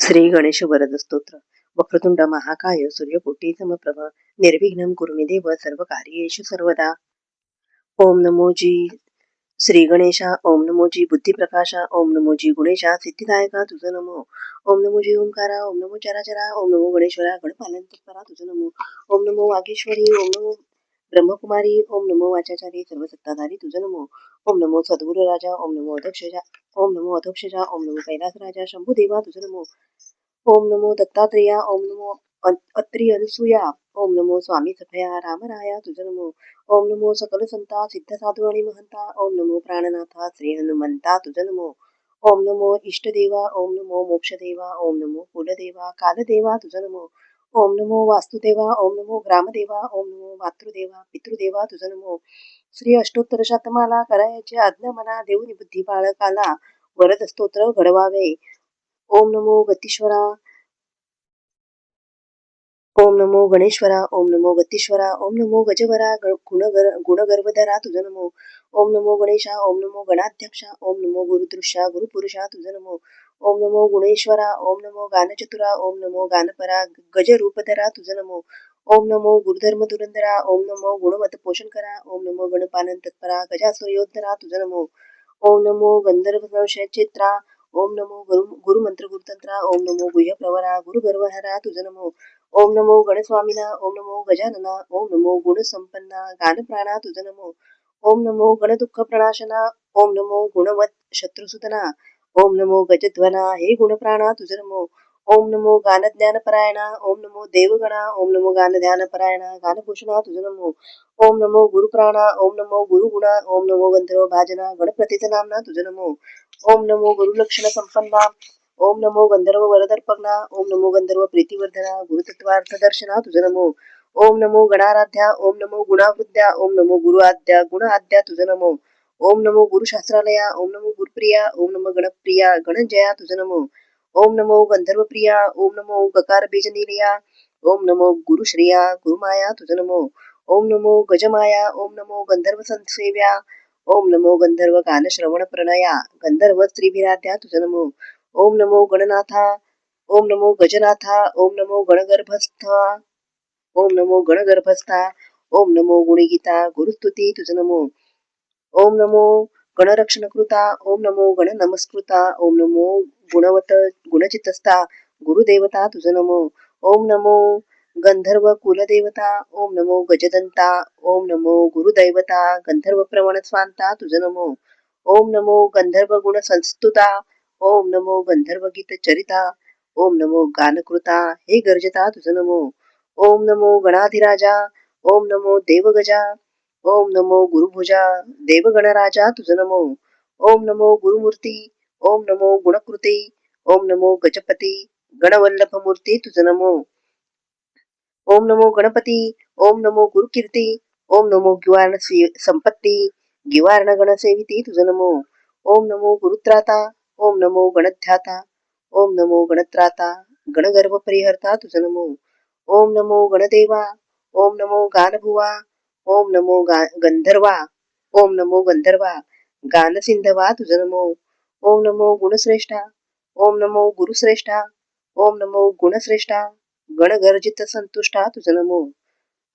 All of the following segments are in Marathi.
श्री गणेश वरद स्तोत्र. वक्रतुंड महाकाय सूर्यकोटी समप्रभ निर्विघ्नं कुरु मे देव सर्व कार्येषु सर्वदा. ओम नमो जी श्री गणेशा. ओम नमो जी बुद्धिप्रकाशा. ओम नमो जी गुणेशा सिद्धिदायका तुझ नमो. ओम नमो जी ओंकारा. ओम नमो चराचरा. ओम नमो गणेश्वरा गणपालन तत्परा तुझ नमो. ओम नमो वागेश्वरी. ओम नमो ब्रह्मकुमारी. ओम नमो वाचाचारी सर्व सत्ताधारी तुझ नमो. ओम नमो सद्गुरु राजा. ओम नमो अध्यक्षजा. ओम नमो अधोक्षजा. ओम नमो कैलास राजा शंभुदेवा तुझ नमो. ओम नमो दत्तात्रेया. ओम नमो अत्री अनसूया. ओम नमो स्वामी सफया रामराया तुझ नमो. ओम नमो सकल संता सिद्ध साधू आणि महंता. ओम नमो प्राणनाथा श्री हनुमंता तुझ नमो. ओम नमो इष्टदेवा. ओम नमो मोक्षदेवा. ओम नमो कुलदेवा कालदेवा तुझ नमो. ओम नमो वास्तुदेवा. ओम नमो ग्रामदेवा. ओम नमो मातृदेवा पितृदेवा तुझ नमो. श्री अष्टोत्तर शतमाला करायची आज्ञा मला देऊनी बुद्धी बाळकाला वरद स्तोत्र घडवावे. ओम नमो गतीश्वरा. ओम नमो गणेश्वरा. ओम नमो गतीश्वरा. ओम नमो गजवरा गुणगर्भधरा तुझ नमो. ओम नमो गणेशा. ओम नमो गणाध्यक्षा. ओम नमो गुरुदृश्या गुरुपुरुषा तुझ नमो. ओम नमो गुणेश्वरा. ओम नमो गानचतुरा. ओम नमो गानपरा गजरूपधरा तुझ नमो. ओम नमो गुरुधर्म धुरंधरा. ओम नमो गुणवत पोषण करा. ओम नमो गणपालन तत्परा गजासुरयोद्धरा तुझ नमो. ओम नमो गंधर्व संशय चित्रा. ओम नमो गुरुमंत्र गुरुतंत्रा. ओम नमो गुह्य प्रवरा गुरुगर्वहरा तुझ नमो. ओम नमो गणस्वामिना. ओम नमो गजानना. ओम नमो गुणसंपन्ना गानप्राणा तुझ नमो. ओम नमो गणदुःख प्रणाशना. ओम नमो गुणवत शत्रुसुतना. ओम नमो गजध्वना हे गुणप्राणा तुझ नमो. ओम नमो गानज्ञानपरायणा. ओम नमो देवगणा. ओम नमो गानध्यानपरायणा गानभूषणा तुझ नमो. ओम नमो गुरुप्राणा. ओम नमो गुरुगुणा. ओम नमो गंधर्व भाजना गणप्रतिज नामना तुझ नमो. ओम नमो गुरुलक्षण संपन्ना. ओम नमो गंधर्व वरदर्पग्ना. ओम नमो गंधर्व प्रीतिवर्धना गुरुतत्वार्थ दर्शना तुझ नमो. ओम नमो गणाराध्या. ओम नमो गुणावृद्ध्या. ओम नमो गुरु आद्या गुण आद्या तुझ नमो. ओम नमो गुरुशास्त्रालया. ओम नमो गुरुप्रिया. ओम नमो गणप्रिया गणजया तुझ नमो. ओम नमो गंधर्वप्रिया. ओम नमो गकार बीजनिलया. ओम नमो गुरुश्रिया गुरुमाया तुझ नमो. ओम नमो गजमाया. ओम नमो गंधर्व संसेव्या. ओम नमो गंधर्व गान श्रवण प्रणया गंधर्व स्त्रीभिराध्या तुझ नमो. ओम नमो गणनाथा. ओम नमो गजनाथा. ओम नमो गणगर्भस्था. ओम नमो गणगर्भस्था. ओम नमो गुणगीता गुरुस्तुती तुझ नमो. ओम नमो गणरक्षणकृता. ओम नमो गण नमस्कृता. ओम नमो गुणवत गुणचितस्था गुरुदेवता तुझ नमो. ओम नमो गंधर्व कुलदेवता. ओम नमो गजदंता. ओम नमो गुरुदैवता गंधर्व प्रवण स्वांता तुझ नमो. ओम नमो गंधर्व गुण संस्तुता. ओम नमो गंधर्व गीत चरिता. ओम नमो गानकृता हे गर्जता तुझ नमो. ओम नमो गणाधिराजा. ओम नमो देवगजा. ओम नमो गुरुभुजा देवगणराजा तुझ नमो. ओम नमो गुरुमूर्ती. ओम नमो गुणकृती. ओम नमो गजपती गणवल्लभ मूर्ती तुझ नमो. ओम नमो गणपती. ओम नमो गुरुकीर्ती. ओम नमो ग्वार्ण संपत्ती गिवार्ण गणसेविती तुझ नमो. ओम नमो गुरुत्राता. ओम नमो गणध्याता. ओम नमो गणत्राता गणगर्भ परिहर्ता तुझ नमो. ओम नमो गणदेवा. ओम नमो गानभुवा. ओम नमो गंधर्वा. ओम नमो गंधर्वा गानसिंधवा तुझ नमो. ओम नमो गुणश्रेष्ठा. ओम नमो गुरुश्रेष्ठा. ओम नमो गुणश्रेष्ठा गणगर्जित संतुष्टा तुझ नमो.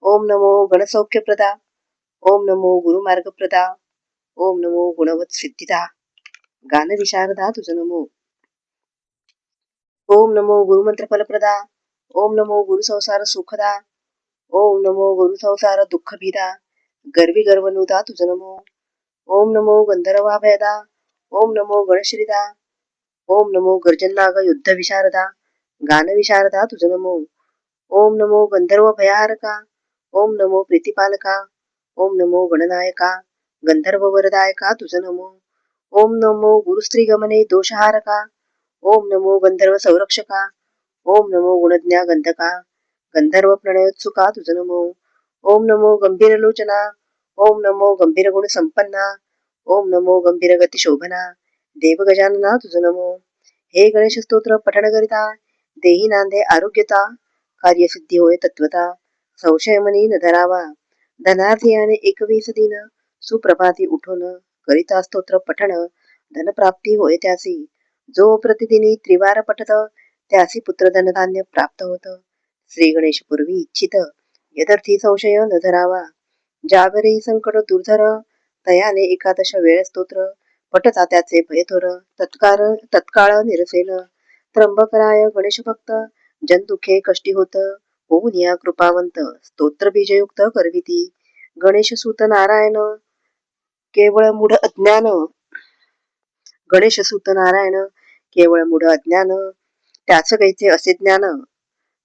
ओम नमो गणसौख्यप्रदा. ओम नमो गुरुमार्गप्रदा. ओम नमो गुणवत सिद्धिदा गानविशारदा तुझ नमो. ओम नमो गुरुमंत्र फलप्रदा. ओम नमो गुरुसंसार सुखदा. ओम नमो गुरुसंसार दुःखभिदा गर्वी गर्वनुदा तुझ नमो. ओम नमो गंधर्वाभयदा. ओम नमो गणश्रीदा. ओम नमो गर्जन्नाग युद्ध विशारदा गानविशारदा तुझ नमो. ओम नमो गंधर्व भयारका. ओम नमो प्रीतिपालका. ओम नमो गणनायका गंधर्व वरदायका तुझ नमो. ओम नमो गुरुस्त्री गमने दोषहारका. ओम नमो गंधर्व संरक्षका. ओम नमो गुणज्ञा गंधका गंधर्व प्रणयोत्सुका तुझ नमो. ओम नमो गंभीर लोचना. ओम नमो गंभीर गुण संपन्ना. ओम नमो गंभीर गती शोभना देव गजानना तुझ नमो. हे गणेश स्तोत्र पठणकरिता देही नांदे आरोग्यता कार्यसिद्धी होय तत्वता संशयमनी न धरावा. धनार्थी आणि 21 दिन सुप्रभाती उठून करिता स्तोत्र पठण धनप्राप्ती होय त्यासी. जो प्रतिदिनी त्रिवार पठत त्यासी पुत्र धनधान्य प्राप्त होत. श्री गणेश पूर्वी इच्छित यदर्थी संशय न धरावा. जागरी संकट दुर्धर तयाने एकादश वेळ स्तोत्र पटता त्याचे भयथोर. तत्काळ निरसेल त्र्यंबकराय गणेश भक्त जन दुखे कष्टी होत. होऊन या कृपावंत स्तोत्र बीजयुक्त करविती. गणेश सुत नारायण केवळ मूढ अज्ञान गणेश सुत नारायण केवळ मूढ अज्ञान त्याच कैचे असे ज्ञान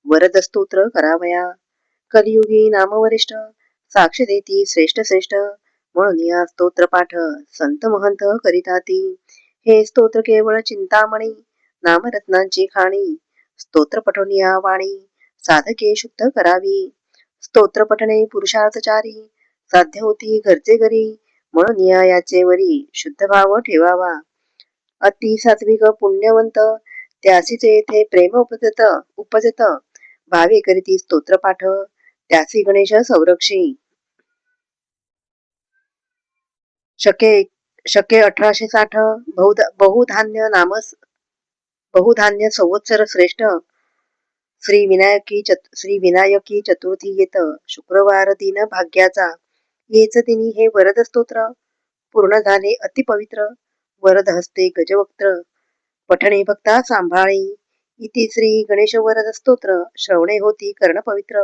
वरद स्तोत्र करावया. कलियुगी नामवरिष्ठ साक्ष देती श्रेष्ठ श्रेष्ठ म्हणून या स्तोत्र पाठ संत महंत करीताती. हे स्तोत्र केवळ चिंतामणी नामरत्नांची खाणी. स्तोत्र पठून या वाणी साधके शुद्ध करावी. स्तोत्र पठणे पुरुषार्थचारी साध्य होती घरचे घरी. म्हणून याचे वरी शुद्ध भाव ठेवावा. अति सात्विक पुण्यवंत त्यासीच येथे प्रेम उपजत भावे करीती स्तोत्रपाठ त्यासी गणेश संरक्षी. शके 1860 बहुधान्य संवत्सर श्रेष्ठ श्री विनायकी चतुर्थी येत शुक्रवार दिन भाग्याचा. येच दिनी हे वरद स्तोत्र पूर्ण झाले अति पवित्र. वरद हस्ते गजवक्त्र पठणे भक्ता सांभाळी. इति श्री गणेश वरद स्तोत्र श्रवणे होती कर्ण पवित्र.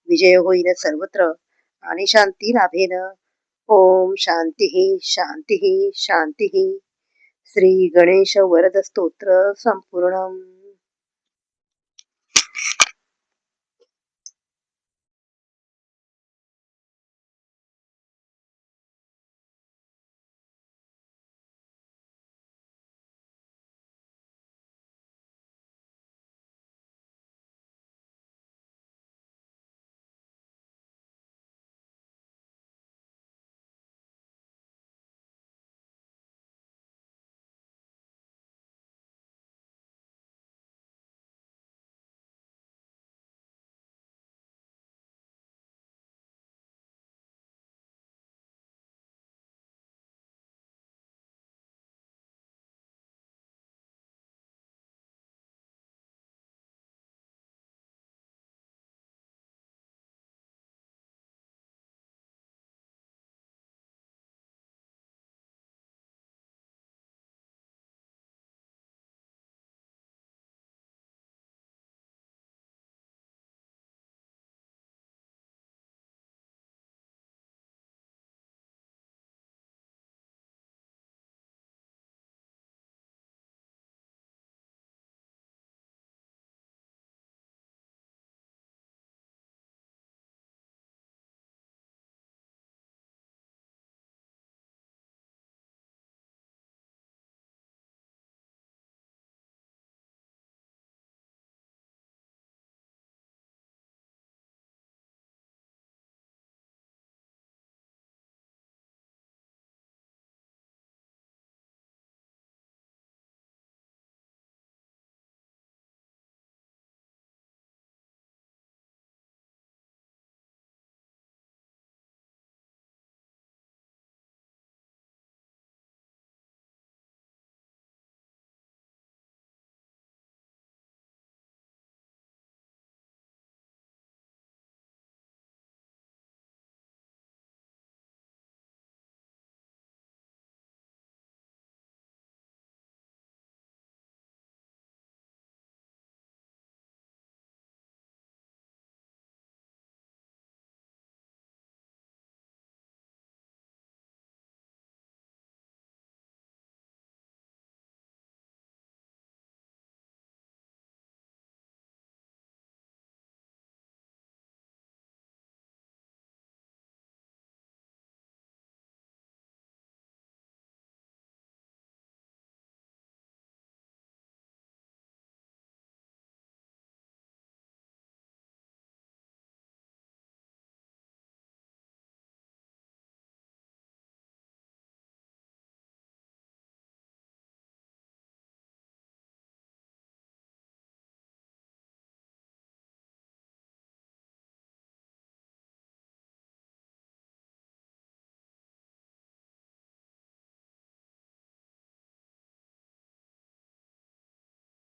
विजय होईल सर्वत्र आणि शांती लाभेल. ओम शांती शांती शांती. श्री गणेश वरद स्तोत्र संपूर्णम.